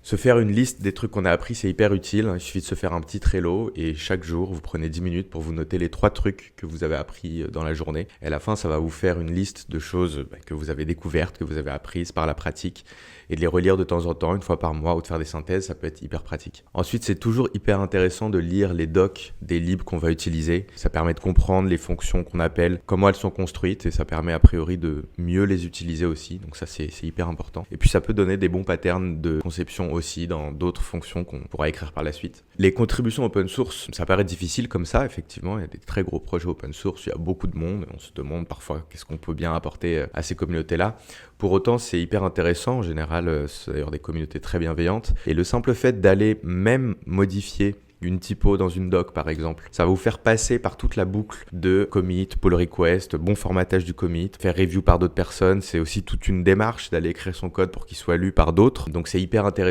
Se faire une liste des trucs qu'on a appris, c'est hyper utile. Il suffit de se faire un petit Trello et chaque jour, vous prenez 10 minutes pour vous noter les 3 trucs que vous avez appris dans la journée. Et à la fin, ça va vous faire une liste de choses que vous avez découvertes, que vous avez apprises par la pratique et de les relire de temps en temps, une fois par mois, ou de faire des synthèses, ça peut être hyper pratique. Ensuite, c'est toujours hyper intéressant de lire les docs des libres qu'on va utiliser. Ça permet de comprendre les fonctions qu'on appelle, comment elles sont construites et ça permet a priori de mieux les utiliser aussi. Donc ça, c'est hyper important. Et puis ça peut donner des bons patterns de conception aussi dans d'autres fonctions qu'on pourra écrire par la suite. Les contributions open source, ça paraît difficile comme ça, effectivement, il y a des très gros projets open source, il y a beaucoup de monde, et on se demande parfois qu'est-ce qu'on peut bien apporter à ces communautés-là. Pour autant, c'est hyper intéressant, en général, c'est d'ailleurs des communautés très bienveillantes, et le simple fait d'aller même modifier une typo dans une doc par exemple. Ça va vous faire passer par toute la boucle de commit, pull request, bon formatage du commit, faire review par d'autres personnes. C'est aussi toute une démarche d'aller écrire son code pour qu'il soit lu par d'autres. Donc c'est hyper intéressant